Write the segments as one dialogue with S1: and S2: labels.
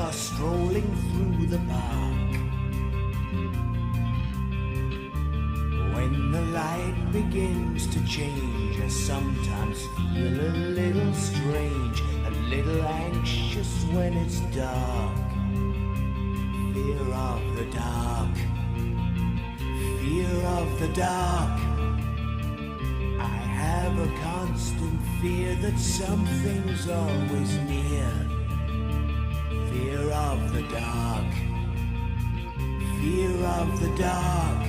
S1: are strolling through the park. When the light begins to change, I sometimes feel a little strange, a little anxious when it's dark. Fear of the dark, fear of the dark. I have a constant fear that something's always near. Fear of the dark, fear of the dark.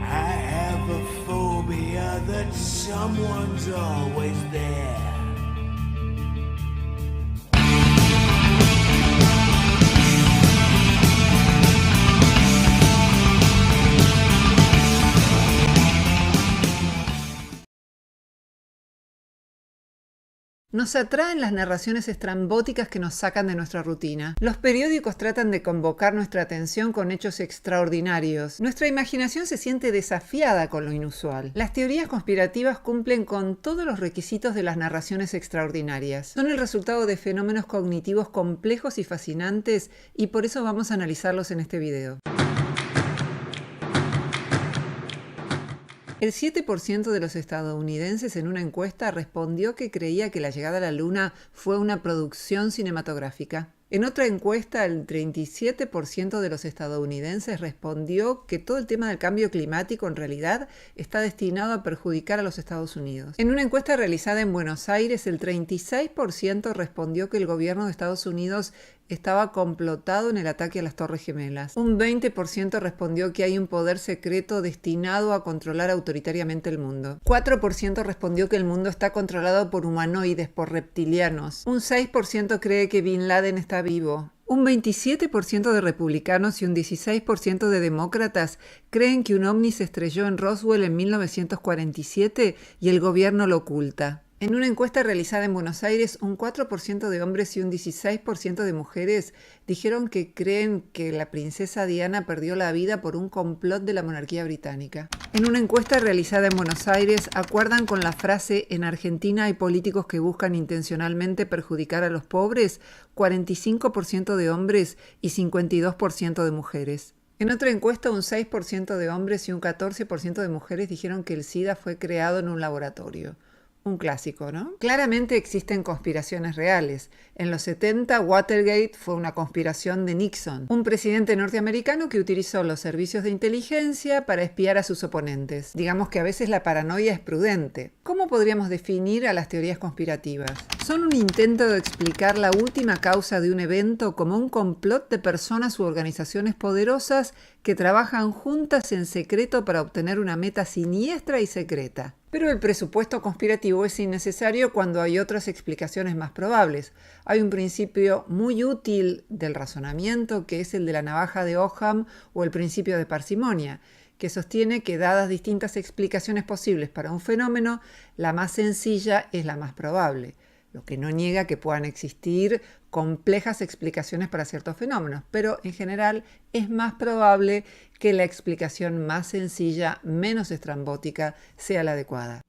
S1: I have a phobia that someone's always there.
S2: Nos atraen las narraciones estrambóticas que nos sacan de nuestra rutina. Los periódicos tratan de convocar nuestra atención con hechos extraordinarios. Nuestra imaginación se siente desafiada con lo inusual. Las teorías conspirativas cumplen con todos los requisitos de las narraciones extraordinarias. Son el resultado de fenómenos cognitivos complejos y fascinantes, y por eso vamos a analizarlos en este video. El 7% de los estadounidenses en una encuesta respondió que creía que la llegada a la Luna fue una producción cinematográfica. En otra encuesta, el 37% de los estadounidenses respondió que todo el tema del cambio climático en realidad está destinado a perjudicar a los Estados Unidos. En una encuesta realizada en Buenos Aires, el 36% respondió que el gobierno de Estados Unidos estaba complotado en el ataque a las Torres Gemelas. Un 20% respondió que hay un poder secreto destinado a controlar autoritariamente el mundo. 4% respondió que el mundo está controlado por humanoides, por reptilianos. Un 6% cree que Bin Laden está vivo. Un 27% de republicanos y un 16% de demócratas creen que un ovni se estrelló en Roswell en 1947 y el gobierno lo oculta. En una encuesta realizada en Buenos Aires, un 4% de hombres y un 16% de mujeres dijeron que creen que la princesa Diana perdió la vida por un complot de la monarquía británica. En una encuesta realizada en Buenos Aires, acuerdan con la frase "en Argentina hay políticos que buscan intencionalmente perjudicar a los pobres", 45% de hombres y 52% de mujeres. En otra encuesta, un 6% de hombres y un 14% de mujeres dijeron que el SIDA fue creado en un laboratorio. Un clásico, ¿no? Claramente existen conspiraciones reales. En los 70, Watergate fue una conspiración de Nixon, un presidente norteamericano que utilizó los servicios de inteligencia para espiar a sus oponentes. Digamos que a veces la paranoia es prudente. ¿Cómo podríamos definir a las teorías conspirativas? Son un intento de explicar la última causa de un evento como un complot de personas u organizaciones poderosas que trabajan juntas en secreto para obtener una meta siniestra y secreta. Pero el presupuesto conspirativo es innecesario cuando hay otras explicaciones más probables. Hay un principio muy útil del razonamiento, que es el de la navaja de Occam o el principio de parsimonia, que sostiene que dadas distintas explicaciones posibles para un fenómeno, la más sencilla es la más probable. Lo que no niega que puedan existir complejas explicaciones para ciertos fenómenos, pero en general es más probable que la explicación más sencilla, menos estrambótica, sea la adecuada.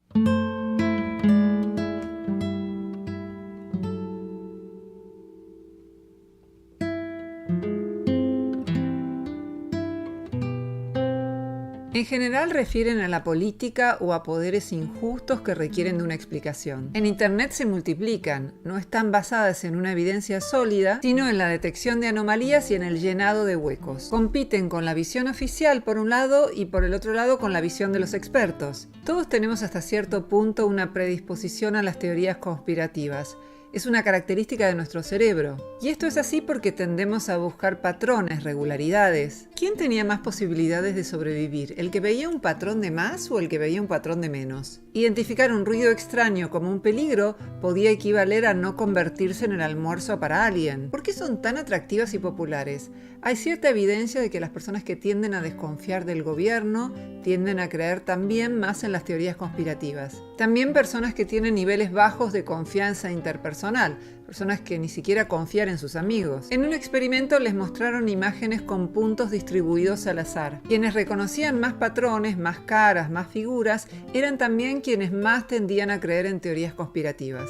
S2: En general refieren a la política o a poderes injustos que requieren de una explicación. En Internet se multiplican, no están basadas en una evidencia sólida, sino en la detección de anomalías y en el llenado de huecos. Compiten con la visión oficial por un lado y por el otro lado con la visión de los expertos. Todos tenemos hasta cierto punto una predisposición a las teorías conspirativas. Es una característica de nuestro cerebro. Y esto es así porque tendemos a buscar patrones, regularidades. ¿Quién tenía más posibilidades de sobrevivir? ¿El que veía un patrón de más o el que veía un patrón de menos? Identificar un ruido extraño como un peligro podía equivaler a no convertirse en el almuerzo para alguien. ¿Por qué son tan atractivas y populares? Hay cierta evidencia de que las personas que tienden a desconfiar del gobierno tienden a creer también más en las teorías conspirativas. También personas que tienen niveles bajos de confianza interpersonal, personas que ni siquiera confían en sus amigos. En un experimento les mostraron imágenes con puntos distribuidos al azar. Quienes reconocían más patrones, más caras, más figuras, eran también quienes más tendían a creer en teorías conspirativas.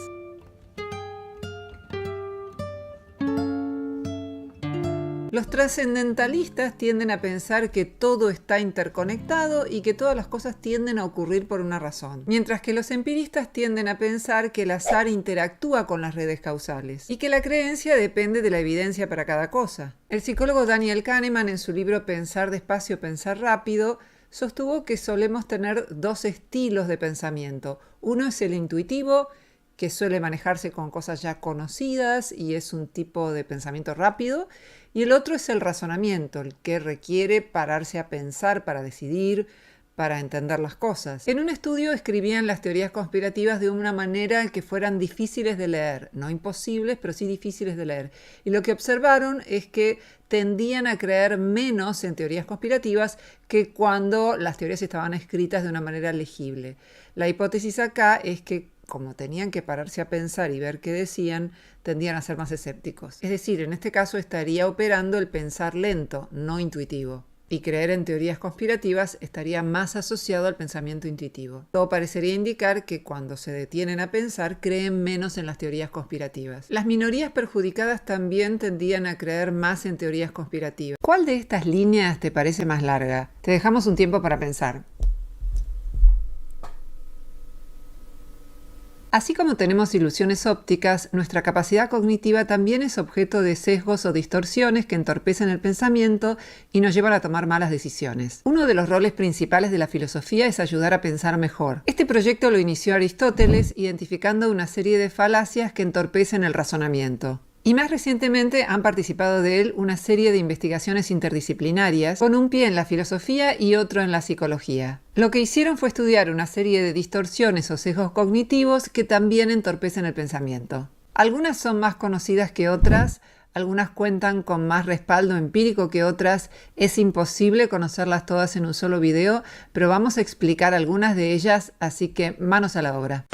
S2: Los trascendentalistas tienden a pensar que todo está interconectado y que todas las cosas tienden a ocurrir por una razón, mientras que los empiristas tienden a pensar que el azar interactúa con las redes causales y que la creencia depende de la evidencia para cada cosa. El psicólogo Daniel Kahneman, en su libro Pensar despacio, pensar rápido, sostuvo que solemos tener dos estilos de pensamiento. Uno es el intuitivo, que suele manejarse con cosas ya conocidas y es un tipo de pensamiento rápido, y el otro es el razonamiento, el que requiere pararse a pensar para decidir, para entender las cosas. En un estudio escribían las teorías conspirativas de una manera que fueran difíciles de leer, no imposibles, pero sí difíciles de leer. Y lo que observaron es que tendían a creer menos en teorías conspirativas que cuando las teorías estaban escritas de una manera legible. La hipótesis acá es que como tenían que pararse a pensar y ver qué decían, tendían a ser más escépticos. Es decir, en este caso estaría operando el pensar lento, no intuitivo. Y creer en teorías conspirativas estaría más asociado al pensamiento intuitivo. Todo parecería indicar que cuando se detienen a pensar, creen menos en las teorías conspirativas. Las minorías perjudicadas también tendían a creer más en teorías conspirativas. ¿Cuál de estas líneas te parece más larga? Te dejamos un tiempo para pensar. Así como tenemos ilusiones ópticas, nuestra capacidad cognitiva también es objeto de sesgos o distorsiones que entorpecen el pensamiento y nos llevan a tomar malas decisiones. Uno de los roles principales de la filosofía es ayudar a pensar mejor. Este proyecto lo inició Aristóteles identificando una serie de falacias que entorpecen el razonamiento. Y más recientemente han participado de él una serie de investigaciones interdisciplinarias con un pie en la filosofía y otro en la psicología. Lo que hicieron fue estudiar una serie de distorsiones o sesgos cognitivos que también entorpecen el pensamiento. Algunas son más conocidas que otras, algunas cuentan con más respaldo empírico que otras. Es imposible conocerlas todas en un solo video, pero vamos a explicar algunas de ellas, así que manos a la obra.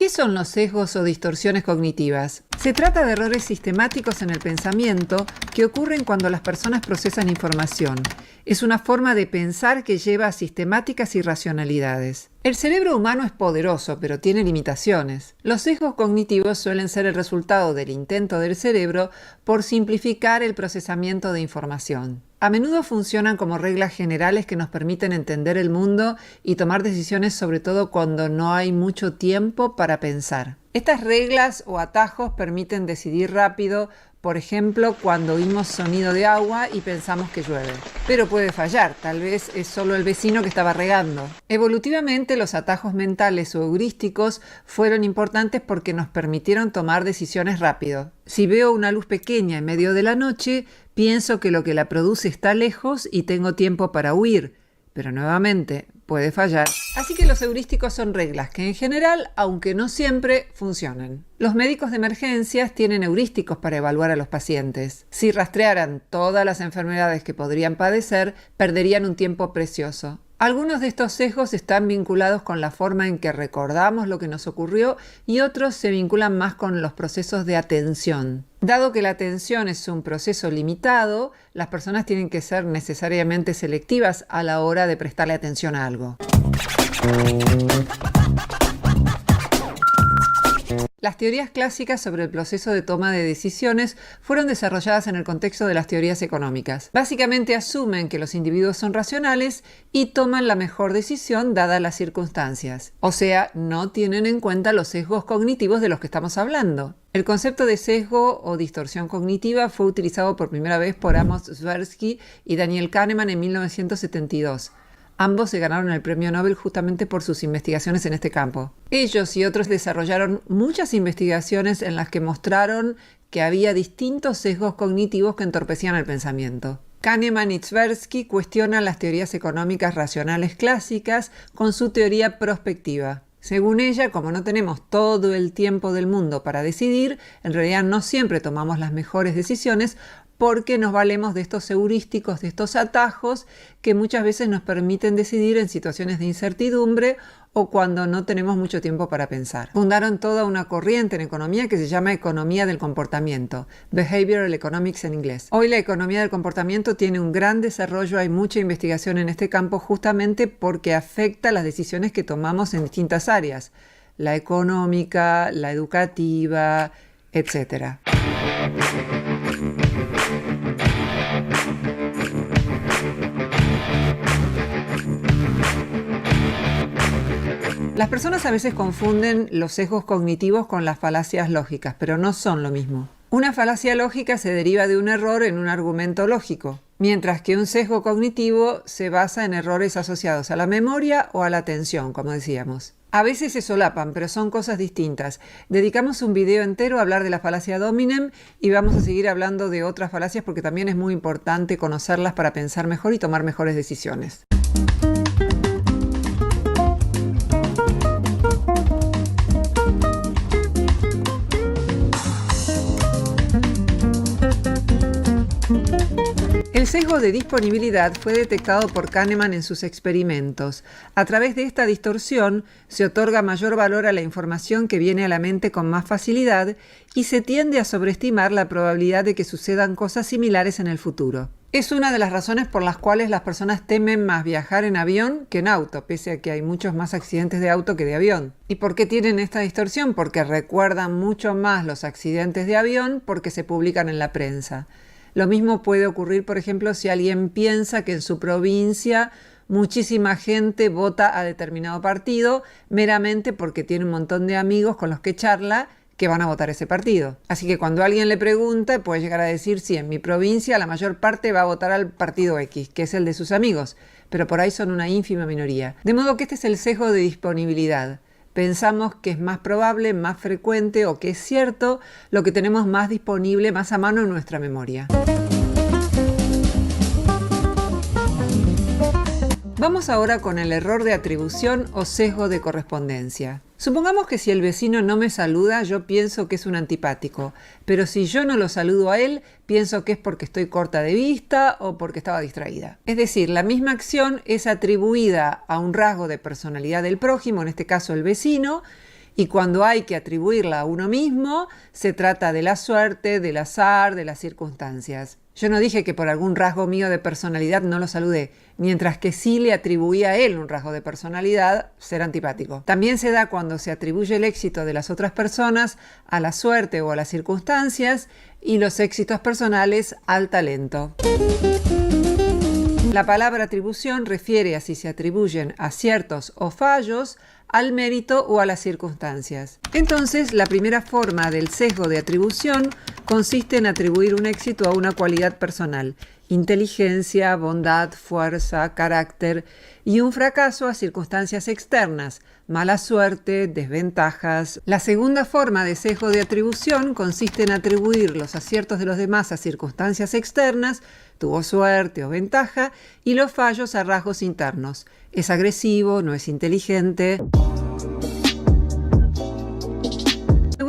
S2: ¿Qué son los sesgos o distorsiones cognitivas? Se trata de errores sistemáticos en el pensamiento que ocurren cuando las personas procesan información. Es una forma de pensar que lleva a sistemáticas irracionalidades. El cerebro humano es poderoso, pero tiene limitaciones. Los sesgos cognitivos suelen ser el resultado del intento del cerebro por simplificar el procesamiento de información. A menudo funcionan como reglas generales que nos permiten entender el mundo y tomar decisiones, sobre todo cuando no hay mucho tiempo para pensar. Estas reglas o atajos permiten decidir rápido, por ejemplo, cuando oímos sonido de agua y pensamos que llueve. Pero puede fallar, tal vez es solo el vecino que estaba regando. Evolutivamente, los atajos mentales o heurísticos fueron importantes porque nos permitieron tomar decisiones rápido. Si veo una luz pequeña en medio de la noche, pienso que lo que la produce está lejos y tengo tiempo para huir. Pero nuevamente, puede fallar. Así que los heurísticos son reglas que en general, aunque no siempre, funcionan. Los médicos de emergencias tienen heurísticos para evaluar a los pacientes. Si rastrearan todas las enfermedades que podrían padecer, perderían un tiempo precioso. Algunos de estos sesgos están vinculados con la forma en que recordamos lo que nos ocurrió y otros se vinculan más con los procesos de atención. Dado que la atención es un proceso limitado, las personas tienen que ser necesariamente selectivas a la hora de prestarle atención a algo. Las teorías clásicas sobre el proceso de toma de decisiones fueron desarrolladas en el contexto de las teorías económicas. Básicamente asumen que los individuos son racionales y toman la mejor decisión dadas las circunstancias. O sea, no tienen en cuenta los sesgos cognitivos de los que estamos hablando. El concepto de sesgo o distorsión cognitiva fue utilizado por primera vez por Amos Tversky y Daniel Kahneman en 1972. Ambos se ganaron el premio Nobel justamente por sus investigaciones en este campo. Ellos y otros desarrollaron muchas investigaciones en las que mostraron que había distintos sesgos cognitivos que entorpecían el pensamiento. Kahneman y Tversky cuestionan las teorías económicas racionales clásicas con su teoría prospectiva. Según ella, como no tenemos todo el tiempo del mundo para decidir, en realidad no siempre tomamos las mejores decisiones porque nos valemos de estos heurísticos, de estos atajos que muchas veces nos permiten decidir en situaciones de incertidumbre o cuando no tenemos mucho tiempo para pensar. Fundaron toda una corriente en economía que se llama economía del comportamiento, Behavioral Economics en inglés. Hoy la economía del comportamiento tiene un gran desarrollo, hay mucha investigación en este campo justamente porque afecta las decisiones que tomamos en distintas áreas, la económica, la educativa, etc. Las personas a veces confunden los sesgos cognitivos con las falacias lógicas, pero no son lo mismo. Una falacia lógica se deriva de un error en un argumento lógico, mientras que un sesgo cognitivo se basa en errores asociados a la memoria o a la atención, como decíamos. A veces se solapan, pero son cosas distintas. Dedicamos un video entero a hablar de la falacia ad hominem y vamos a seguir hablando de otras falacias porque también es muy importante conocerlas para pensar mejor y tomar mejores decisiones. El sesgo de disponibilidad fue detectado por Kahneman en sus experimentos. A través de esta distorsión se otorga mayor valor a la información que viene a la mente con más facilidad y se tiende a sobreestimar la probabilidad de que sucedan cosas similares en el futuro. Es una de las razones por las cuales las personas temen más viajar en avión que en auto, pese a que hay muchos más accidentes de auto que de avión. ¿Y por qué tienen esta distorsión? Porque recuerdan mucho más los accidentes de avión porque se publican en la prensa. Lo mismo puede ocurrir, por ejemplo, si alguien piensa que en su provincia muchísima gente vota a determinado partido meramente porque tiene un montón de amigos con los que charla que van a votar ese partido. Así que cuando alguien le pregunta, puede llegar a decir, sí, en mi provincia la mayor parte va a votar al partido X, que es el de sus amigos, pero por ahí son una ínfima minoría. De modo que este es el sesgo de disponibilidad. Pensamos que es más probable, más frecuente o que es cierto lo que tenemos más disponible, más a mano en nuestra memoria. Vamos ahora con el error de atribución o sesgo de correspondencia. Supongamos que si el vecino no me saluda, yo pienso que es un antipático, pero si yo no lo saludo a él, pienso que es porque estoy corta de vista o porque estaba distraída. Es decir, la misma acción es atribuida a un rasgo de personalidad del prójimo, en este caso el vecino, y cuando hay que atribuirla a uno mismo, se trata de la suerte, del azar, de las circunstancias. Yo no dije que por algún rasgo mío de personalidad no lo saludé, mientras que sí le atribuí a él un rasgo de personalidad, ser antipático. También se da cuando se atribuye el éxito de las otras personas a la suerte o a las circunstancias y los éxitos personales al talento. La palabra atribución refiere a si se atribuyen aciertos o fallos al mérito o a las circunstancias. Entonces, la primera forma del sesgo de atribución consiste en atribuir un éxito a una cualidad personal, inteligencia, bondad, fuerza, carácter, y un fracaso a circunstancias externas, mala suerte, desventajas. La segunda forma de sesgo de atribución consiste en atribuir los aciertos de los demás a circunstancias externas, tuvo suerte o ventaja, y los fallos a rasgos internos. Es agresivo, no es inteligente.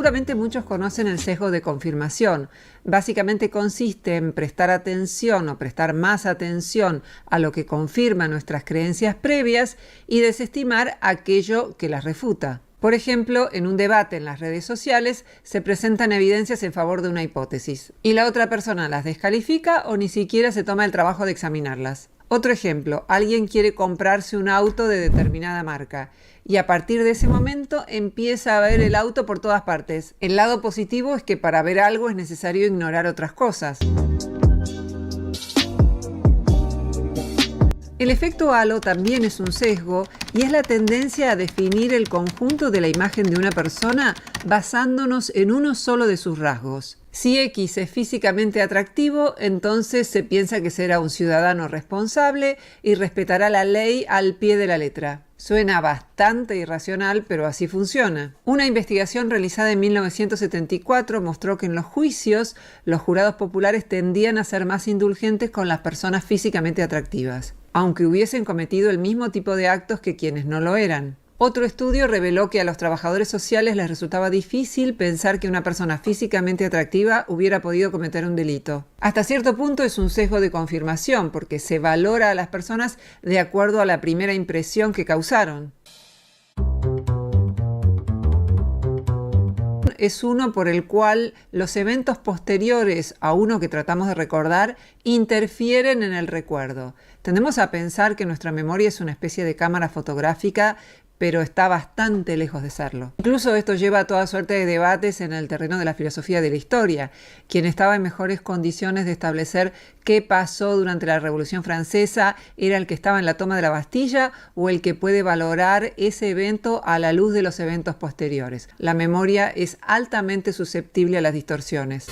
S2: Seguramente muchos conocen el sesgo de confirmación. Básicamente consiste en prestar atención o prestar más atención a lo que confirma nuestras creencias previas y desestimar aquello que las refuta. Por ejemplo, en un debate en las redes sociales se presentan evidencias en favor de una hipótesis y la otra persona las descalifica o ni siquiera se toma el trabajo de examinarlas. Otro ejemplo, alguien quiere comprarse un auto de determinada marca y a partir de ese momento empieza a ver el auto por todas partes. El lado positivo es que para ver algo es necesario ignorar otras cosas. El efecto halo también es un sesgo y es la tendencia a definir el conjunto de la imagen de una persona basándonos en uno solo de sus rasgos. Si X es físicamente atractivo, entonces se piensa que será un ciudadano responsable y respetará la ley al pie de la letra. Suena bastante irracional, pero así funciona. Una investigación realizada en 1974 mostró que en los juicios los jurados populares tendían a ser más indulgentes con las personas físicamente atractivas, aunque hubiesen cometido el mismo tipo de actos que quienes no lo eran. Otro estudio reveló que a los trabajadores sociales les resultaba difícil pensar que una persona físicamente atractiva hubiera podido cometer un delito. Hasta cierto punto es un sesgo de confirmación, porque se valora a las personas de acuerdo a la primera impresión que causaron. Es uno por el cual los eventos posteriores a uno que tratamos de recordar interfieren en el recuerdo. Tendemos a pensar que nuestra memoria es una especie de cámara fotográfica, pero está bastante lejos de serlo. Incluso esto lleva a toda suerte de debates en el terreno de la filosofía de la historia. Quien estaba en mejores condiciones de establecer qué pasó durante la Revolución Francesa era el que estaba en la toma de la Bastilla o el que puede valorar ese evento a la luz de los eventos posteriores. La memoria es altamente susceptible a las distorsiones.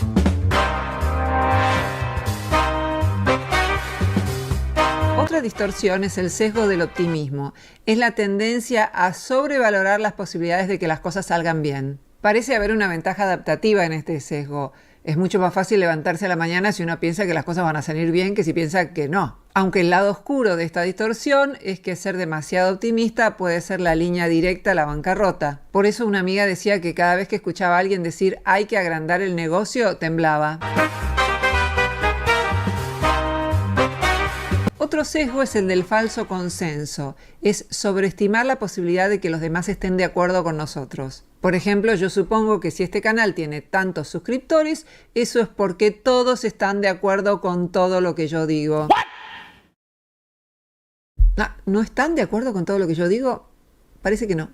S2: Otra distorsión es el sesgo del optimismo. Es la tendencia a sobrevalorar las posibilidades de que las cosas salgan bien. Parece haber una ventaja adaptativa en este sesgo. Es mucho más fácil levantarse a la mañana si uno piensa que las cosas van a salir bien que si piensa que no. Aunque el lado oscuro de esta distorsión es que ser demasiado optimista puede ser la línea directa a la bancarrota. Por eso una amiga decía que cada vez que escuchaba a alguien decir hay que agrandar el negocio, temblaba. Otro sesgo es el del falso consenso. Es sobreestimar la posibilidad de que los demás estén de acuerdo con nosotros. Por ejemplo, yo supongo que si este canal tiene tantos suscriptores, eso es porque todos están de acuerdo con todo lo que yo digo. ¿No están de acuerdo con todo lo que yo digo? Parece que no.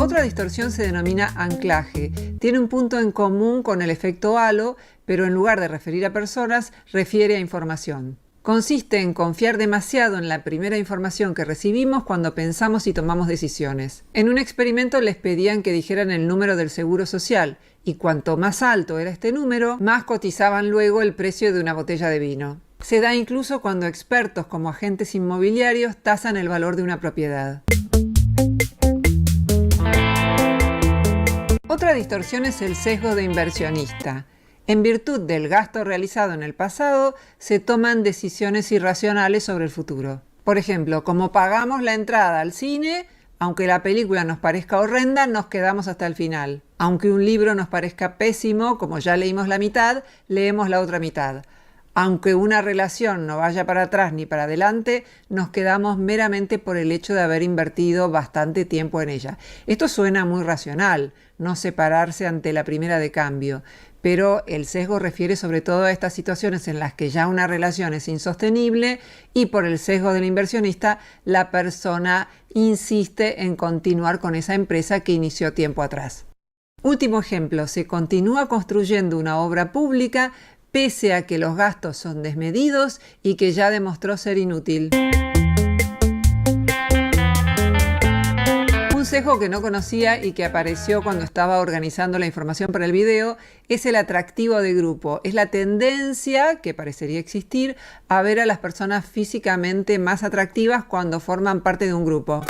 S2: Otra distorsión se denomina anclaje. Tiene un punto en común con el efecto halo, pero en lugar de referir a personas, refiere a información. Consiste en confiar demasiado en la primera información que recibimos cuando pensamos y tomamos decisiones. En un experimento les pedían que dijeran el número del seguro social, y cuanto más alto era este número, más cotizaban luego el precio de una botella de vino. Se da incluso cuando expertos como agentes inmobiliarios tasan el valor de una propiedad. Otra distorsión es el sesgo de inversionista. En virtud del gasto realizado en el pasado, se toman decisiones irracionales sobre el futuro. Por ejemplo, como pagamos la entrada al cine, aunque la película nos parezca horrenda, nos quedamos hasta el final. Aunque un libro nos parezca pésimo, como ya leímos la mitad, leemos la otra mitad. Aunque una relación no vaya para atrás ni para adelante, nos quedamos meramente por el hecho de haber invertido bastante tiempo en ella. Esto suena muy racional, no separarse ante la primera de cambio, pero el sesgo refiere sobre todo a estas situaciones en las que ya una relación es insostenible y por el sesgo del inversionista la persona insiste en continuar con esa empresa que inició tiempo atrás. Último ejemplo, se continúa construyendo una obra pública pese a que los gastos son desmedidos y que ya demostró ser inútil. Un sesgo que no conocía y que apareció cuando estaba organizando la información para el video es el atractivo de grupo. Es la tendencia, que parecería existir, a ver a las personas físicamente más atractivas cuando forman parte de un grupo.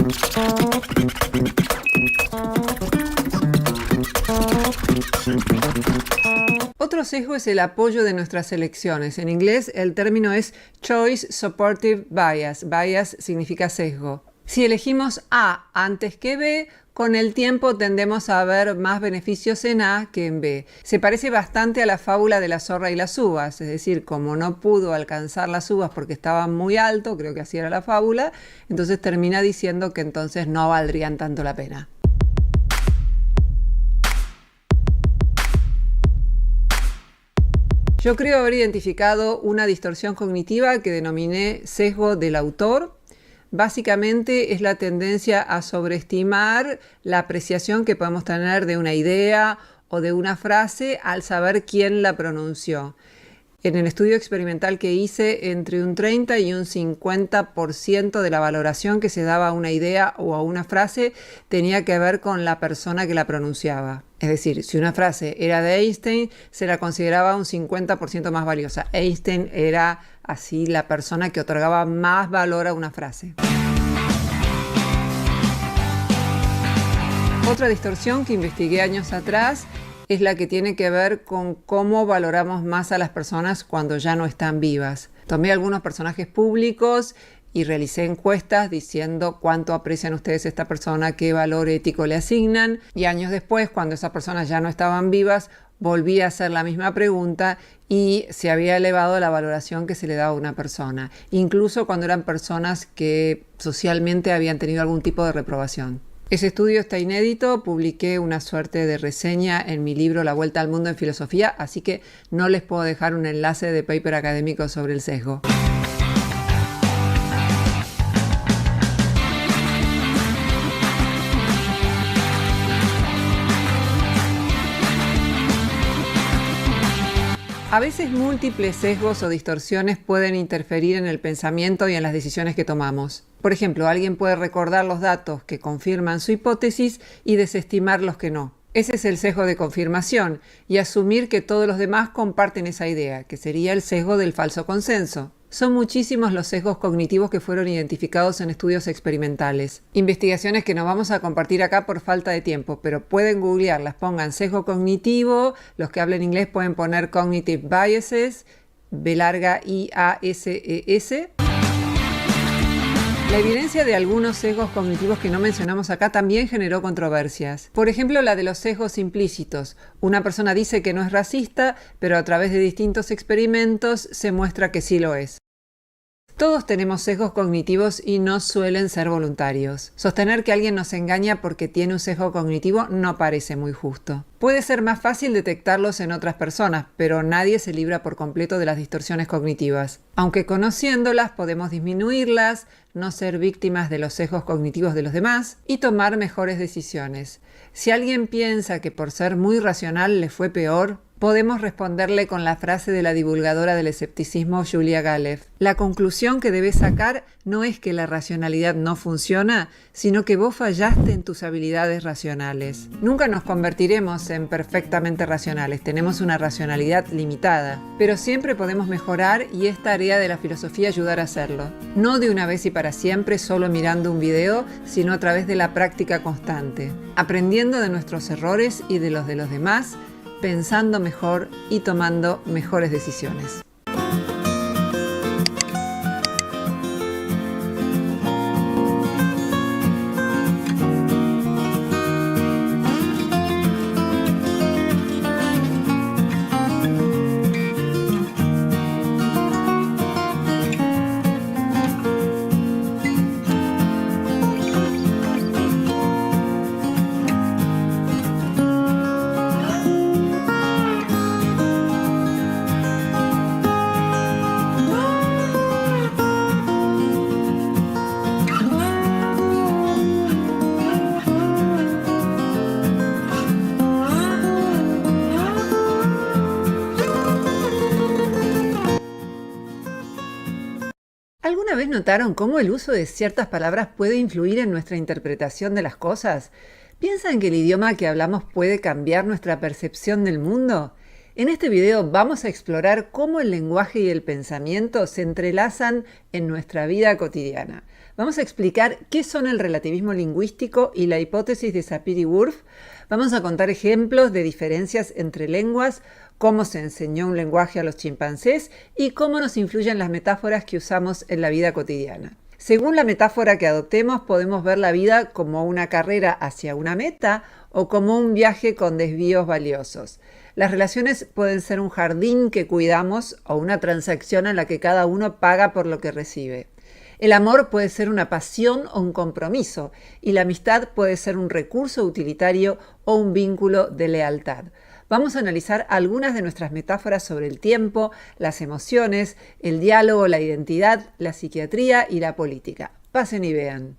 S2: Otro sesgo es el apoyo de nuestras elecciones. En inglés el término es Choice Supportive Bias. Bias significa sesgo. Si elegimos A antes que B, con el tiempo tendemos a ver más beneficios en A que en B. Se parece bastante a la fábula de la zorra y las uvas, es decir, como no pudo alcanzar las uvas porque estaban muy alto, creo que así era la fábula, entonces termina diciendo que entonces no valdrían tanto la pena. Yo creo haber identificado una distorsión cognitiva que denominé sesgo del autor. Básicamente es la tendencia a sobreestimar la apreciación que podemos tener de una idea o de una frase al saber quién la pronunció. En el estudio experimental que hice, entre un 30 y un 50% de la valoración que se daba a una idea o a una frase tenía que ver con la persona que la pronunciaba. Es decir, si una frase era de Einstein, se la consideraba un 50% más valiosa. Einstein era así la persona que otorgaba más valor a una frase. Otra distorsión que investigué años atrás es la que tiene que ver con cómo valoramos más a las personas cuando ya no están vivas. Tomé algunos personajes públicos y realicé encuestas diciendo cuánto aprecian ustedes a esta persona, qué valor ético le asignan. Y años después, cuando esas personas ya no estaban vivas, volví a hacer la misma pregunta y se había elevado la valoración que se le daba a una persona, incluso cuando eran personas que socialmente habían tenido algún tipo de reprobación. Ese estudio está inédito, publiqué una suerte de reseña en mi libro La Vuelta al Mundo en Filosofía, así que no les puedo dejar un enlace de paper académico sobre el sesgo. A veces múltiples sesgos o distorsiones pueden interferir en el pensamiento y en las decisiones que tomamos. Por ejemplo, alguien puede recordar los datos que confirman su hipótesis y desestimar los que no. Ese es el sesgo de confirmación y asumir que todos los demás comparten esa idea, que sería el sesgo del falso consenso. Son muchísimos los sesgos cognitivos que fueron identificados en estudios experimentales. Investigaciones que no vamos a compartir acá por falta de tiempo, pero pueden googlearlas. Pongan sesgo cognitivo, los que hablen inglés pueden poner cognitive biases, B-I-A-S-E-S. La evidencia de algunos sesgos cognitivos que no mencionamos acá también generó controversias. Por ejemplo, la de los sesgos implícitos. Una persona dice que no es racista, pero a través de distintos experimentos se muestra que sí lo es. Todos tenemos sesgos cognitivos y no suelen ser voluntarios. Sostener que alguien nos engaña porque tiene un sesgo cognitivo no parece muy justo. Puede ser más fácil detectarlos en otras personas, pero nadie se libra por completo de las distorsiones cognitivas. Aunque conociéndolas podemos disminuirlas, no ser víctimas de los sesgos cognitivos de los demás y tomar mejores decisiones. Si alguien piensa que por ser muy racional le fue peor, podemos responderle con la frase de la divulgadora del escepticismo Julia Galef. La conclusión que debes sacar no es que la racionalidad no funciona, sino que vos fallaste en tus habilidades racionales. Nunca nos convertiremos en perfectamente racionales, tenemos una racionalidad limitada, pero siempre podemos mejorar y es tarea de la filosofía ayudar a hacerlo. No de una vez y para siempre solo mirando un video, sino a través de la práctica constante, aprendiendo de nuestros errores y de los demás, pensando mejor y tomando mejores decisiones. ¿Alguna vez notaron cómo el uso de ciertas palabras puede influir en nuestra interpretación de las cosas? ¿Piensan que el idioma que hablamos puede cambiar nuestra percepción del mundo? En este video vamos a explorar cómo el lenguaje y el pensamiento se entrelazan en nuestra vida cotidiana. Vamos a explicar qué son el relativismo lingüístico y la hipótesis de Sapir-Whorf. Vamos a contar ejemplos de diferencias entre lenguas, cómo se enseñó un lenguaje a los chimpancés y cómo nos influyen las metáforas que usamos en la vida cotidiana. Según la metáfora que adoptemos, podemos ver la vida como una carrera hacia una meta o como un viaje con desvíos valiosos. Las relaciones pueden ser un jardín que cuidamos o una transacción en la que cada uno paga por lo que recibe. El amor puede ser una pasión o un compromiso, y la amistad puede ser un recurso utilitario o un vínculo de lealtad. Vamos a analizar algunas de nuestras metáforas sobre el tiempo, las emociones, el diálogo, la identidad, la psiquiatría y la política. Pasen y vean.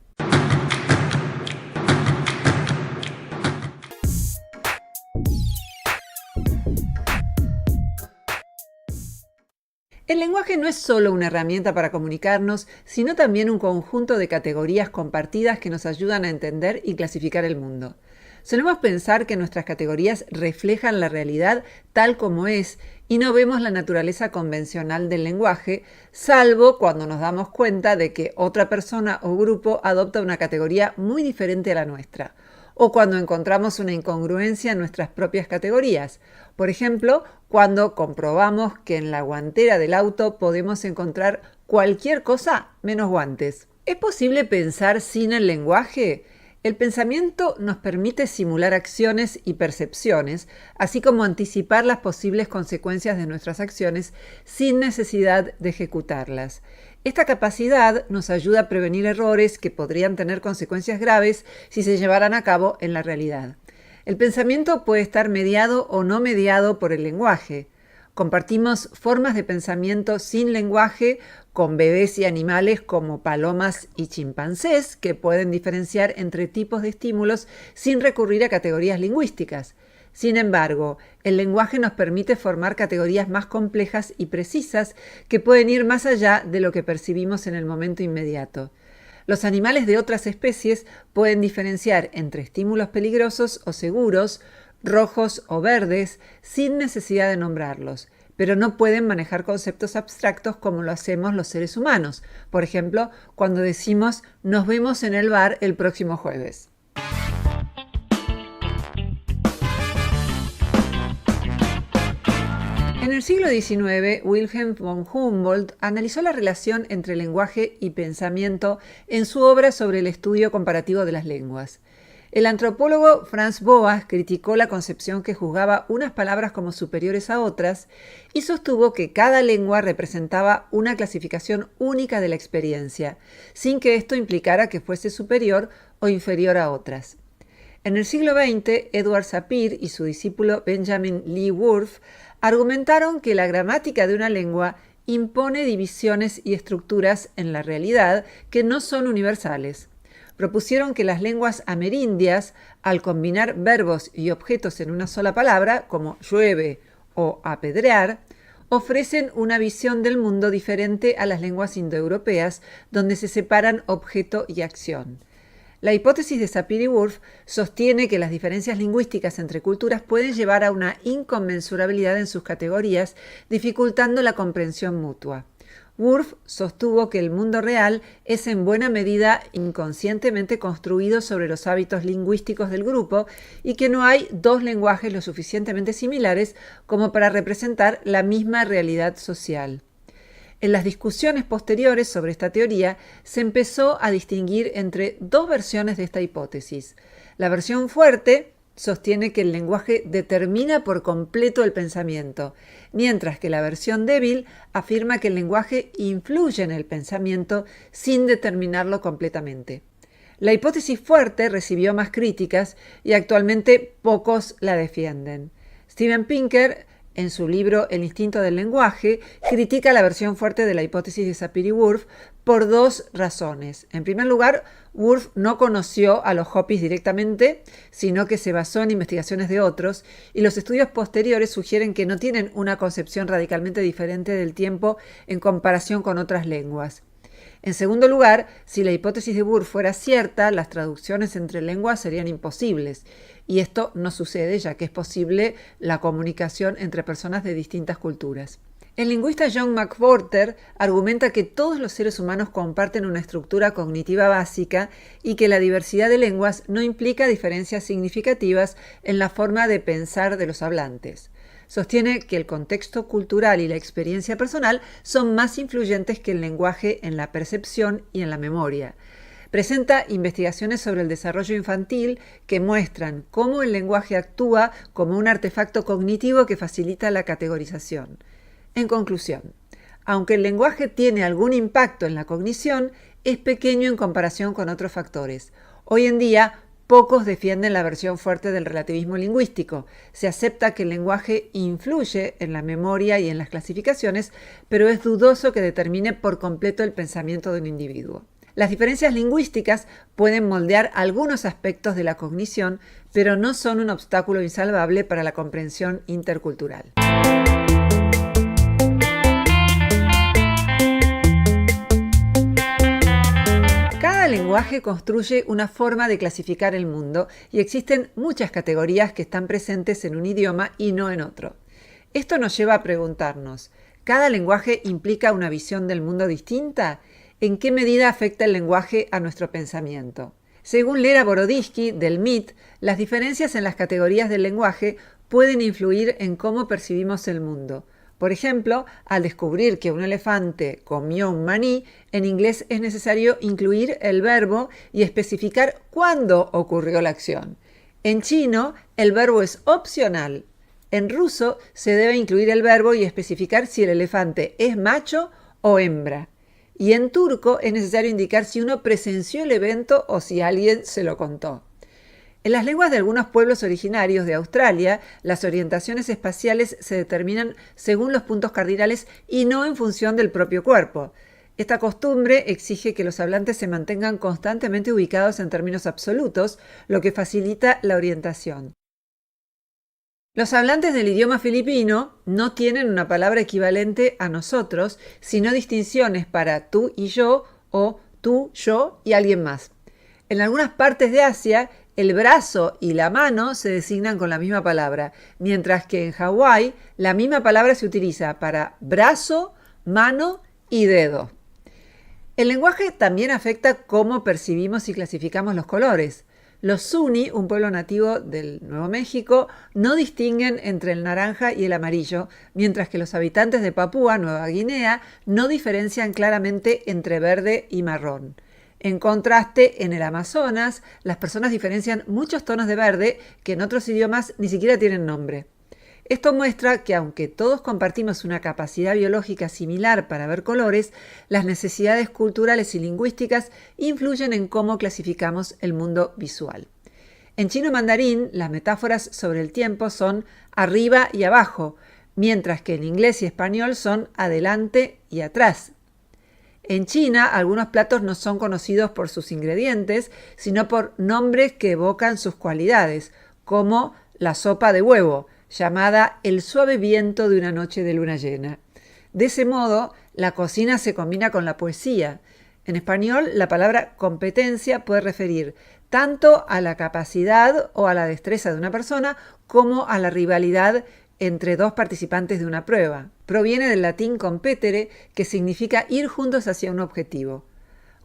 S2: El lenguaje no es solo una herramienta para comunicarnos, sino también un conjunto de categorías compartidas que nos ayudan a entender y clasificar el mundo. Solemos pensar que nuestras categorías reflejan la realidad tal como es y no vemos la naturaleza convencional del lenguaje, salvo cuando nos damos cuenta de que otra persona o grupo adopta una categoría muy diferente a la nuestra, o cuando encontramos una incongruencia en nuestras propias categorías. Por ejemplo, cuando comprobamos que en la guantera del auto podemos encontrar cualquier cosa menos guantes. ¿Es posible pensar sin el lenguaje? El pensamiento nos permite simular acciones y percepciones, así como anticipar las posibles consecuencias de nuestras acciones sin necesidad de ejecutarlas. Esta capacidad nos ayuda a prevenir errores que podrían tener consecuencias graves si se llevaran a cabo en la realidad. El pensamiento puede estar mediado o no mediado por el lenguaje. Compartimos formas de pensamiento sin lenguaje con bebés y animales como palomas y chimpancés, que pueden diferenciar entre tipos de estímulos sin recurrir a categorías lingüísticas. Sin embargo, el lenguaje nos permite formar categorías más complejas y precisas que pueden ir más allá de lo que percibimos en el momento inmediato. Los animales de otras especies pueden diferenciar entre estímulos peligrosos o seguros, rojos o verdes, sin necesidad de nombrarlos, pero no pueden manejar conceptos abstractos como lo hacemos los seres humanos. Por ejemplo, cuando decimos «nos vemos en el bar el próximo jueves». En el siglo XIX, Wilhelm von Humboldt analizó la relación entre lenguaje y pensamiento en su obra sobre el estudio comparativo de las lenguas. El antropólogo Franz Boas criticó la concepción que juzgaba unas palabras como superiores a otras y sostuvo que cada lengua representaba una clasificación única de la experiencia, sin que esto implicara que fuese superior o inferior a otras. En el siglo XX, Edward Sapir y su discípulo Benjamin Lee Whorf argumentaron que la gramática de una lengua impone divisiones y estructuras en la realidad que no son universales. Propusieron que las lenguas amerindias, al combinar verbos y objetos en una sola palabra, como llueve o apedrear, ofrecen una visión del mundo diferente a las lenguas indoeuropeas, donde se separan objeto y acción. La hipótesis de Sapir y Whorf sostiene que las diferencias lingüísticas entre culturas pueden llevar a una inconmensurabilidad en sus categorías, dificultando la comprensión mutua. Whorf sostuvo que el mundo real es en buena medida inconscientemente construido sobre los hábitos lingüísticos del grupo y que no hay dos lenguajes lo suficientemente similares como para representar la misma realidad social. En las discusiones posteriores sobre esta teoría se empezó a distinguir entre dos versiones de esta hipótesis. La versión fuerte sostiene que el lenguaje determina por completo el pensamiento, mientras que la versión débil afirma que el lenguaje influye en el pensamiento sin determinarlo completamente. La hipótesis fuerte recibió más críticas y actualmente pocos la defienden. Steven Pinker, en su libro El instinto del lenguaje, critica la versión fuerte de la hipótesis de Sapir y Whorf por dos razones. En primer lugar, Whorf no conoció a los Hopis directamente, sino que se basó en investigaciones de otros, y los estudios posteriores sugieren que no tienen una concepción radicalmente diferente del tiempo en comparación con otras lenguas. En segundo lugar, si la hipótesis de Whorf fuera cierta, las traducciones entre lenguas serían imposibles, y esto no sucede ya que es posible la comunicación entre personas de distintas culturas. El lingüista John McWhorter argumenta que todos los seres humanos comparten una estructura cognitiva básica y que la diversidad de lenguas no implica diferencias significativas en la forma de pensar de los hablantes. Sostiene que el contexto cultural y la experiencia personal son más influyentes que el lenguaje en la percepción y en la memoria. Presenta investigaciones sobre el desarrollo infantil que muestran cómo el lenguaje actúa como un artefacto cognitivo que facilita la categorización. En conclusión, aunque el lenguaje tiene algún impacto en la cognición, es pequeño en comparación con otros factores. Hoy en día, pocos defienden la versión fuerte del relativismo lingüístico. Se acepta que el lenguaje influye en la memoria y en las clasificaciones, pero es dudoso que determine por completo el pensamiento de un individuo. Las diferencias lingüísticas pueden moldear algunos aspectos de la cognición, pero no son un obstáculo insalvable para la comprensión intercultural. Cada lenguaje construye una forma de clasificar el mundo y existen muchas categorías que están presentes en un idioma y no en otro. Esto nos lleva a preguntarnos, ¿cada lenguaje implica una visión del mundo distinta? ¿En qué medida afecta el lenguaje a nuestro pensamiento? Según Lera Boroditsky, del MIT, las diferencias en las categorías del lenguaje pueden influir en cómo percibimos el mundo. Por ejemplo, al descubrir que un elefante comió un maní, en inglés es necesario incluir el verbo y especificar cuándo ocurrió la acción. En chino, el verbo es opcional. En ruso, se debe incluir el verbo y especificar si el elefante es macho o hembra. Y en turco es necesario indicar si uno presenció el evento o si alguien se lo contó. En las lenguas de algunos pueblos originarios de Australia, las orientaciones espaciales se determinan según los puntos cardinales y no en función del propio cuerpo. Esta costumbre exige que los hablantes se mantengan constantemente ubicados en términos absolutos, lo que facilita la orientación. Los hablantes del idioma filipino no tienen una palabra equivalente a nosotros, sino distinciones para tú y yo o tú, yo y alguien más. En algunas partes de Asia, el brazo y la mano se designan con la misma palabra, mientras que en Hawái la misma palabra se utiliza para brazo, mano y dedo. El lenguaje también afecta cómo percibimos y clasificamos los colores. Los Zuni, un pueblo nativo del Nuevo México, no distinguen entre el naranja y el amarillo, mientras que los habitantes de Papúa Nueva Guinea no diferencian claramente entre verde y marrón. En contraste, en el Amazonas, las personas diferencian muchos tonos de verde que en otros idiomas ni siquiera tienen nombre. Esto muestra que aunque todos compartimos una capacidad biológica similar para ver colores, las necesidades culturales y lingüísticas influyen en cómo clasificamos el mundo visual. En chino mandarín, las metáforas sobre el tiempo son arriba y abajo, mientras que en inglés y español son adelante y atrás. En China, algunos platos no son conocidos por sus ingredientes, sino por nombres que evocan sus cualidades, como la sopa de huevo, llamada el suave viento de una noche de luna llena. De ese modo, la cocina se combina con la poesía. En español, la palabra competencia puede referir tanto a la capacidad o a la destreza de una persona como a la rivalidad entre dos participantes de una prueba. Proviene del latín competere, que significa ir juntos hacia un objetivo.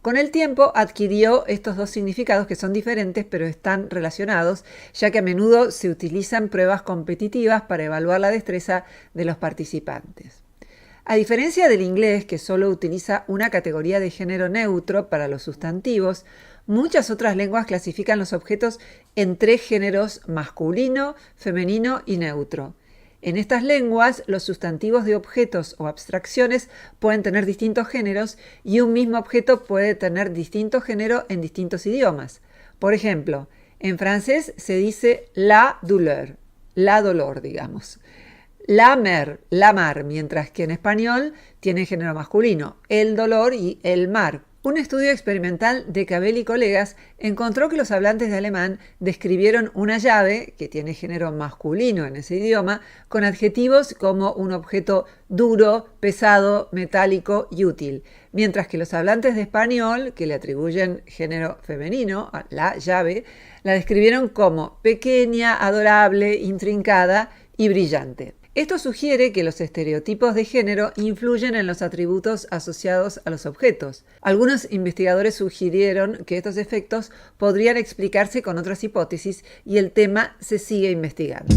S2: Con el tiempo adquirió estos dos significados que son diferentes pero están relacionados, ya que a menudo se utilizan pruebas competitivas para evaluar la destreza de los participantes. A diferencia del inglés, que solo utiliza una categoría de género neutro para los sustantivos, muchas otras lenguas clasifican los objetos en tres géneros: masculino, femenino y neutro. En estas lenguas, los sustantivos de objetos o abstracciones pueden tener distintos géneros y un mismo objeto puede tener distinto género en distintos idiomas. Por ejemplo, en francés se dice la douleur, la dolor, digamos. La mer, la mar, mientras que en español tiene género masculino, el dolor y el mar. Un estudio experimental de Cabell y colegas encontró que los hablantes de alemán describieron una llave, que tiene género masculino en ese idioma, con adjetivos como un objeto duro, pesado, metálico y útil, mientras que los hablantes de español, que le atribuyen género femenino a la llave, la describieron como pequeña, adorable, intrincada y brillante. Esto sugiere que los estereotipos de género influyen en los atributos asociados a los objetos. Algunos investigadores sugirieron que estos efectos podrían explicarse con otras hipótesis y el tema se sigue investigando.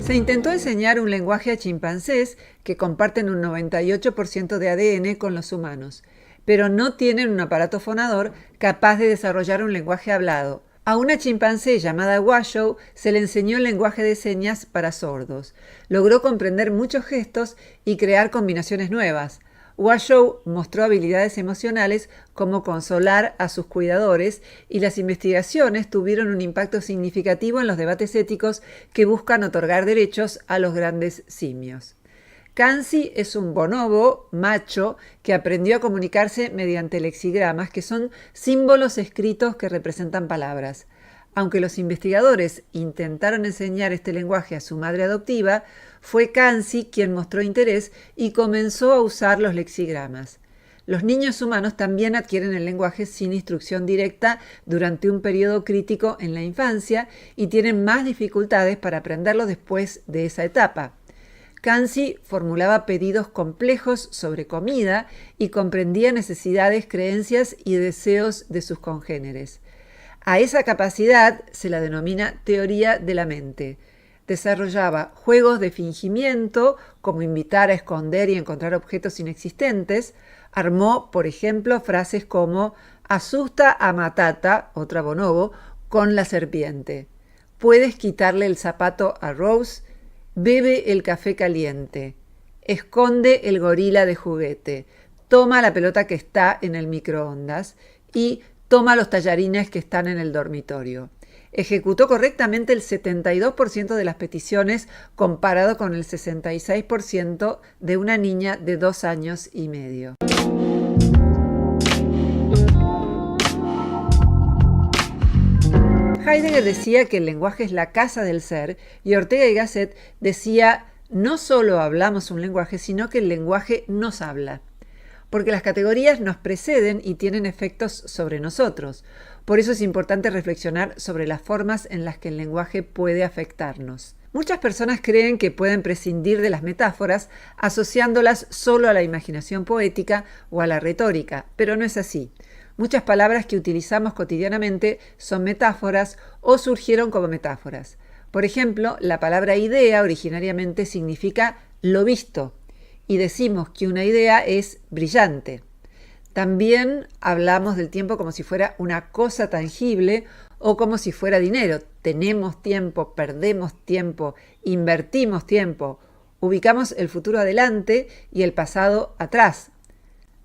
S2: Se intentó enseñar un lenguaje a chimpancés que comparten un 98% de ADN con los humanos, pero no tienen un aparato fonador capaz de desarrollar un lenguaje hablado. A una chimpancé llamada Washoe se le enseñó el lenguaje de señas para sordos. Logró comprender muchos gestos y crear combinaciones nuevas. Washoe mostró habilidades emocionales como consolar a sus cuidadores, y las investigaciones tuvieron un impacto significativo en los debates éticos que buscan otorgar derechos a los grandes simios. Kansi es un bonobo macho que aprendió a comunicarse mediante lexigramas, que son símbolos escritos que representan palabras. Aunque los investigadores intentaron enseñar este lenguaje a su madre adoptiva, fue Kansi quien mostró interés y comenzó a usar los lexigramas. Los niños humanos también adquieren el lenguaje sin instrucción directa durante un periodo crítico en la infancia y tienen más dificultades para aprenderlo después de esa etapa. Kansi formulaba pedidos complejos sobre comida y comprendía necesidades, creencias y deseos de sus congéneres. A esa capacidad se la denomina teoría de la mente. Desarrollaba juegos de fingimiento, como invitar a esconder y encontrar objetos inexistentes. Armó, por ejemplo, frases como asusta a Matata, otra bonobo, con la serpiente. Puedes quitarle el zapato a Rose. Bebe el café caliente. Esconde el gorila de juguete. Toma la pelota que está en el microondas y toma los tallarines que están en el dormitorio. Ejecutó correctamente el 72% de las peticiones, comparado con el 66% de una niña de 2 años y medio. Heidegger decía que el lenguaje es la casa del ser y Ortega y Gasset decía no solo hablamos un lenguaje, sino que el lenguaje nos habla. Porque las categorías nos preceden y tienen efectos sobre nosotros. Por eso es importante reflexionar sobre las formas en las que el lenguaje puede afectarnos. Muchas personas creen que pueden prescindir de las metáforas asociándolas solo a la imaginación poética o a la retórica, pero no es así. Muchas palabras que utilizamos cotidianamente son metáforas o surgieron como metáforas. Por ejemplo, la palabra idea originariamente significa lo visto y decimos que una idea es brillante. También hablamos del tiempo como si fuera una cosa tangible o como si fuera dinero. Tenemos tiempo, perdemos tiempo, invertimos tiempo, ubicamos el futuro adelante y el pasado atrás.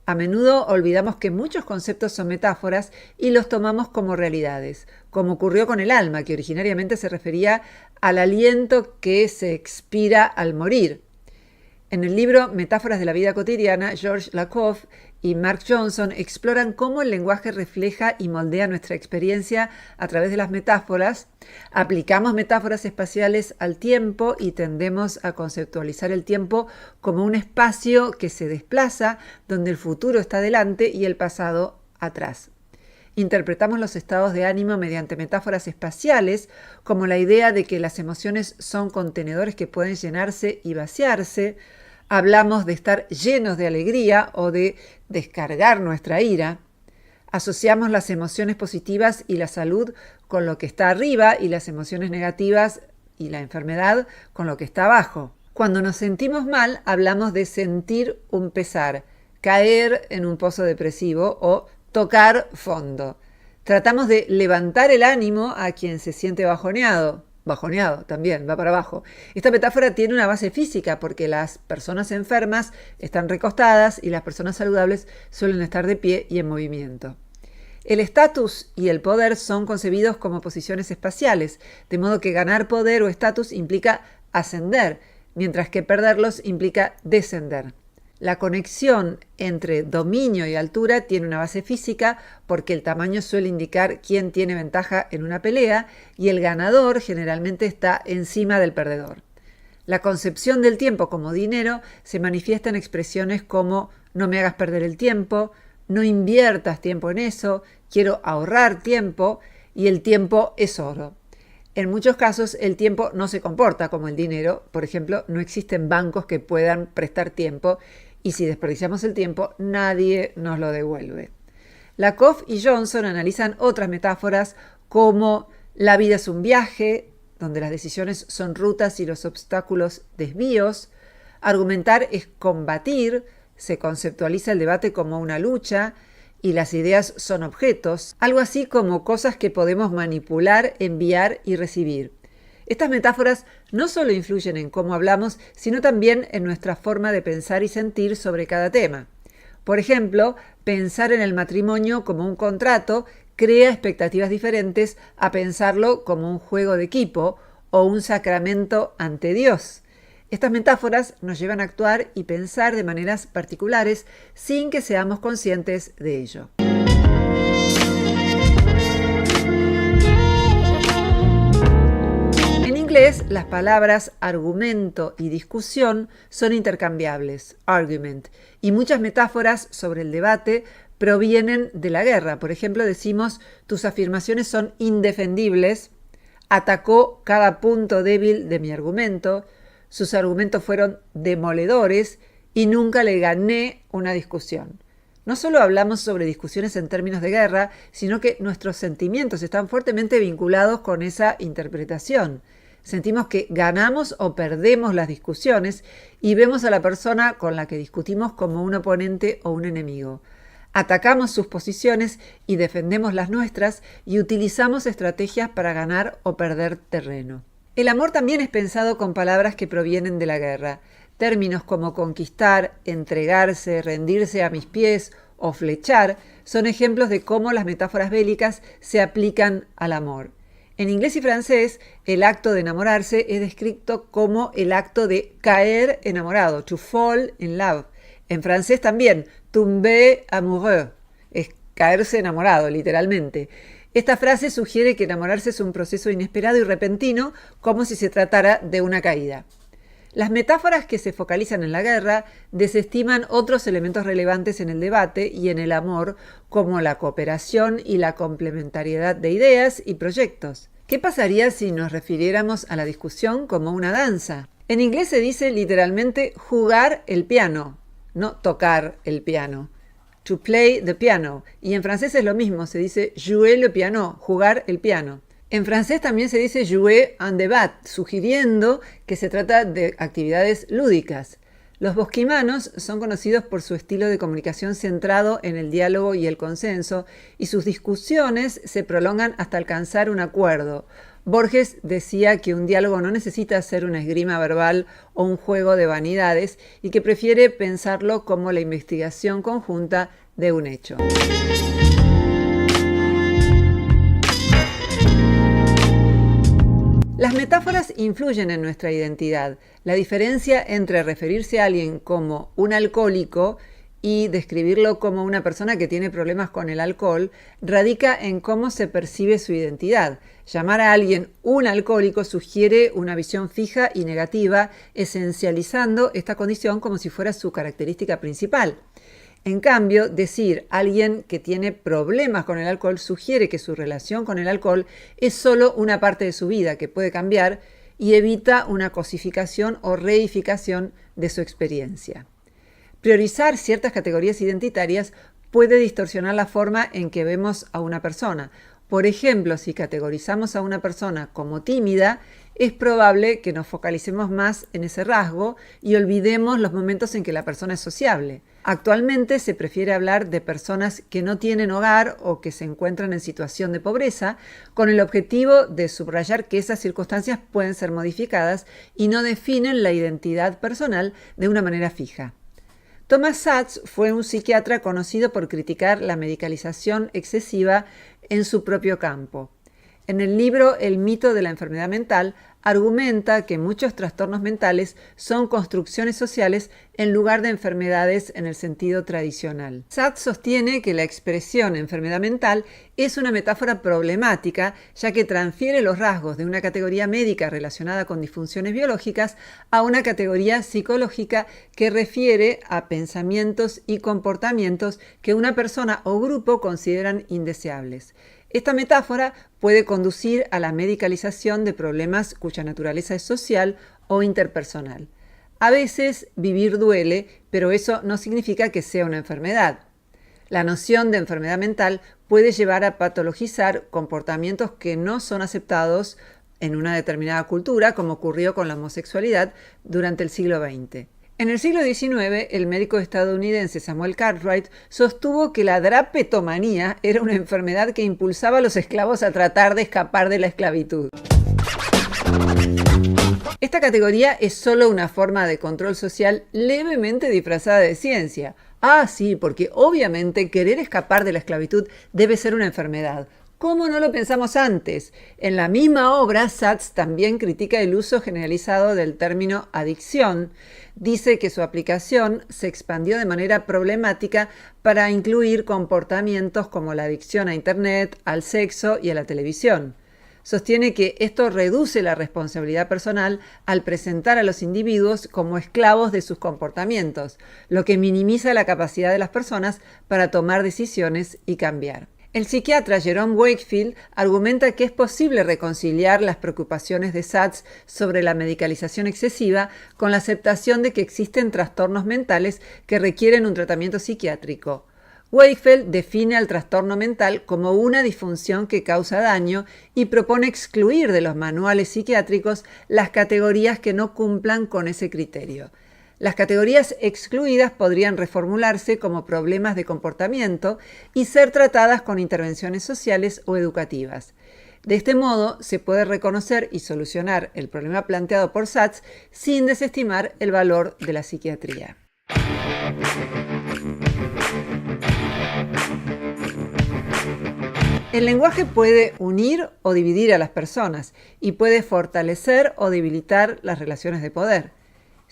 S2: A menudo olvidamos que muchos conceptos son metáforas y los tomamos como realidades, como ocurrió con el alma, que originariamente se refería al aliento que se expira al morir. En el libro Metáforas de la vida cotidiana, George Lakoff y Mark Johnson exploran cómo el lenguaje refleja y moldea nuestra experiencia a través de las metáforas. Aplicamos metáforas espaciales al tiempo y tendemos a conceptualizar el tiempo como un espacio que se desplaza, donde el futuro está delante y el pasado atrás. Interpretamos los estados de ánimo mediante metáforas espaciales, como la idea de que las emociones son contenedores que pueden llenarse y vaciarse. Hablamos de estar llenos de alegría o de descargar nuestra ira. Asociamos las emociones positivas y la salud con lo que está arriba y las emociones negativas y la enfermedad con lo que está abajo. Cuando nos sentimos mal, hablamos de sentir un pesar, caer en un pozo depresivo o tocar fondo. Tratamos de levantar el ánimo a quien se siente bajoneado. Bajoneado también, va para abajo. Esta metáfora tiene una base física porque las personas enfermas están recostadas y las personas saludables suelen estar de pie y en movimiento. El estatus y el poder son concebidos como posiciones espaciales, de modo que ganar poder o estatus implica ascender, mientras que perderlos implica descender. La conexión entre dominio y altura tiene una base física porque el tamaño suele indicar quién tiene ventaja en una pelea y el ganador generalmente está encima del perdedor. La concepción del tiempo como dinero se manifiesta en expresiones como no me hagas perder el tiempo, no inviertas tiempo en eso, quiero ahorrar tiempo y el tiempo es oro. En muchos casos el tiempo no se comporta como el dinero, por ejemplo, no existen bancos que puedan prestar tiempo y si desperdiciamos el tiempo, nadie nos lo devuelve. Lakoff y Johnson analizan otras metáforas como la vida es un viaje, donde las decisiones son rutas y los obstáculos desvíos. Argumentar es combatir, se conceptualiza el debate como una lucha y las ideas son objetos, algo así como cosas que podemos manipular, enviar y recibir. Estas metáforas no solo influyen en cómo hablamos, sino también en nuestra forma de pensar y sentir sobre cada tema. Por ejemplo, pensar en el matrimonio como un contrato crea expectativas diferentes a pensarlo como un juego de equipo o un sacramento ante Dios. Estas metáforas nos llevan a actuar y pensar de maneras particulares sin que seamos conscientes de ello. En inglés, las palabras argumento y discusión son intercambiables, argument, y muchas metáforas sobre el debate provienen de la guerra. Por ejemplo, decimos, tus afirmaciones son indefendibles, atacó cada punto débil de mi argumento, sus argumentos fueron demoledores y nunca le gané una discusión. No solo hablamos sobre discusiones en términos de guerra, sino que nuestros sentimientos están fuertemente vinculados con esa interpretación. Sentimos que ganamos o perdemos las discusiones y vemos a la persona con la que discutimos como un oponente o un enemigo. Atacamos sus posiciones y defendemos las nuestras y utilizamos estrategias para ganar o perder terreno. El amor también es pensado con palabras que provienen de la guerra. Términos como conquistar, entregarse, rendirse a mis pies o flechar son ejemplos de cómo las metáforas bélicas se aplican al amor. En inglés y francés, el acto de enamorarse es descrito como el acto de caer enamorado, to fall in love. En francés también, tomber amoureux, es caerse enamorado, literalmente. Esta frase sugiere que enamorarse es un proceso inesperado y repentino, como si se tratara de una caída. Las metáforas que se focalizan en la guerra desestiman otros elementos relevantes en el debate y en el amor, como la cooperación y la complementariedad de ideas y proyectos. ¿Qué pasaría si nos refiriéramos a la discusión como una danza? En inglés se dice literalmente jugar el piano, no tocar el piano. To play the piano. Y en francés es lo mismo, se dice jouer le piano, jugar el piano. En francés también se dice jouer un débat, sugiriendo que se trata de actividades lúdicas. Los bosquimanos son conocidos por su estilo de comunicación centrado en el diálogo y el consenso, y sus discusiones se prolongan hasta alcanzar un acuerdo. Borges decía que un diálogo no necesita ser una esgrima verbal o un juego de vanidades, y que prefiere pensarlo como la investigación conjunta de un hecho. Las metáforas influyen en nuestra identidad. La diferencia entre referirse a alguien como un alcohólico y describirlo como una persona que tiene problemas con el alcohol radica en cómo se percibe su identidad. Llamar a alguien un alcohólico sugiere una visión fija y negativa, esencializando esta condición como si fuera su característica principal. En cambio, decir alguien que tiene problemas con el alcohol sugiere que su relación con el alcohol es solo una parte de su vida que puede cambiar y evita una cosificación o reificación de su experiencia. Priorizar ciertas categorías identitarias puede distorsionar la forma en que vemos a una persona. Por ejemplo, si categorizamos a una persona como tímida, es probable que nos focalicemos más en ese rasgo y olvidemos los momentos en que la persona es sociable. Actualmente se prefiere hablar de personas que no tienen hogar o que se encuentran en situación de pobreza, con el objetivo de subrayar que esas circunstancias pueden ser modificadas y no definen la identidad personal de una manera fija. Thomas Szasz fue un psiquiatra conocido por criticar la medicalización excesiva en su propio campo. En el libro El mito de la enfermedad mental, argumenta que muchos trastornos mentales son construcciones sociales en lugar de enfermedades en el sentido tradicional. Szasz sostiene que la expresión enfermedad mental es una metáfora problemática, ya que transfiere los rasgos de una categoría médica relacionada con disfunciones biológicas a una categoría psicológica que refiere a pensamientos y comportamientos que una persona o grupo consideran indeseables. Esta metáfora puede conducir a la medicalización de problemas cuya naturaleza es social o interpersonal. A veces vivir duele, pero eso no significa que sea una enfermedad. La noción de enfermedad mental puede llevar a patologizar comportamientos que no son aceptados en una determinada cultura, como ocurrió con la homosexualidad durante el siglo XX. En el siglo XIX, el médico estadounidense Samuel Cartwright sostuvo que la drapetomanía era una enfermedad que impulsaba a los esclavos a tratar de escapar de la esclavitud. Esta categoría es solo una forma de control social levemente disfrazada de ciencia. Ah, sí, porque obviamente querer escapar de la esclavitud debe ser una enfermedad. ¿Cómo no lo pensamos antes? En la misma obra, Szasz también critica el uso generalizado del término adicción. Dice que su aplicación se expandió de manera problemática para incluir comportamientos como la adicción a Internet, al sexo y a la televisión. Sostiene que esto reduce la responsabilidad personal al presentar a los individuos como esclavos de sus comportamientos, lo que minimiza la capacidad de las personas para tomar decisiones y cambiar. El psiquiatra Jerome Wakefield argumenta que es posible reconciliar las preocupaciones de Szasz sobre la medicalización excesiva con la aceptación de que existen trastornos mentales que requieren un tratamiento psiquiátrico. Wakefield define al trastorno mental como una disfunción que causa daño y propone excluir de los manuales psiquiátricos las categorías que no cumplan con ese criterio. Las categorías excluidas podrían reformularse como problemas de comportamiento y ser tratadas con intervenciones sociales o educativas. De este modo, se puede reconocer y solucionar el problema planteado por Szasz sin desestimar el valor de la psiquiatría. El lenguaje puede unir o dividir a las personas y puede fortalecer o debilitar las relaciones de poder.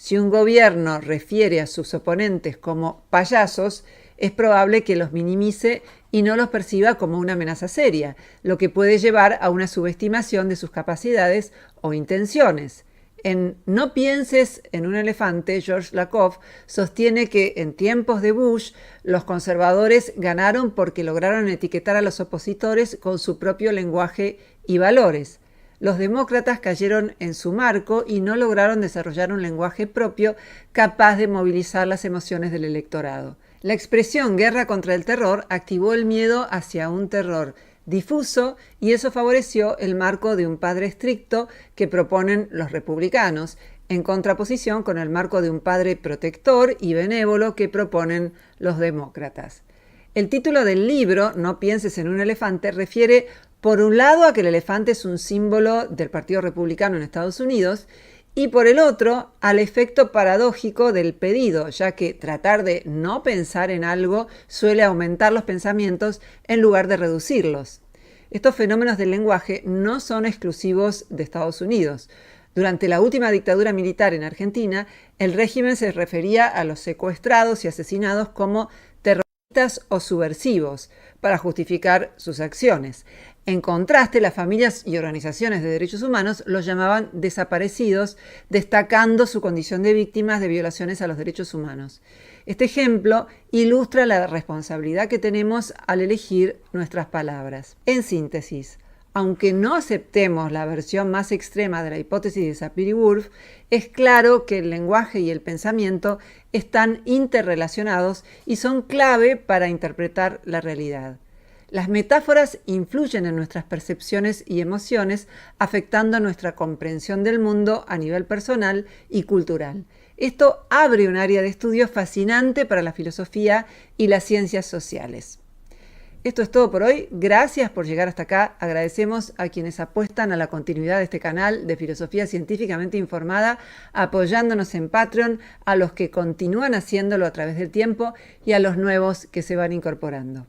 S2: Si un gobierno refiere a sus oponentes como payasos, es probable que los minimice y no los perciba como una amenaza seria, lo que puede llevar a una subestimación de sus capacidades o intenciones. En No pienses en un elefante, George Lakoff sostiene que en tiempos de Bush los conservadores ganaron porque lograron etiquetar a los opositores con su propio lenguaje y valores. Los demócratas cayeron en su marco y no lograron desarrollar un lenguaje propio capaz de movilizar las emociones del electorado. La expresión guerra contra el terror activó el miedo hacia un terror difuso y eso favoreció el marco de un padre estricto que proponen los republicanos, en contraposición con el marco de un padre protector y benévolo que proponen los demócratas. El título del libro, No pienses en un elefante, refiere por un lado a que el elefante es un símbolo del Partido Republicano en Estados Unidos y por el otro al efecto paradójico del pedido, ya que tratar de no pensar en algo suele aumentar los pensamientos en lugar de reducirlos. Estos fenómenos del lenguaje no son exclusivos de Estados Unidos. Durante la última dictadura militar en Argentina, el régimen se refería a los secuestrados y asesinados como terroristas o subversivos para justificar sus acciones. En contraste, las familias y organizaciones de derechos humanos los llamaban desaparecidos, destacando su condición de víctimas de violaciones a los derechos humanos. Este ejemplo ilustra la responsabilidad que tenemos al elegir nuestras palabras. En síntesis, aunque no aceptemos la versión más extrema de la hipótesis de Sapir-Whorf, es claro que el lenguaje y el pensamiento están interrelacionados y son clave para interpretar la realidad. Las metáforas influyen en nuestras percepciones y emociones, afectando nuestra comprensión del mundo a nivel personal y cultural. Esto abre un área de estudio fascinante para la filosofía y las ciencias sociales. Esto es todo por hoy. Gracias por llegar hasta acá. Agradecemos a quienes apuestan a la continuidad de este canal de filosofía científicamente informada, apoyándonos en Patreon, a los que continúan haciéndolo a través del tiempo y a los nuevos que se van incorporando.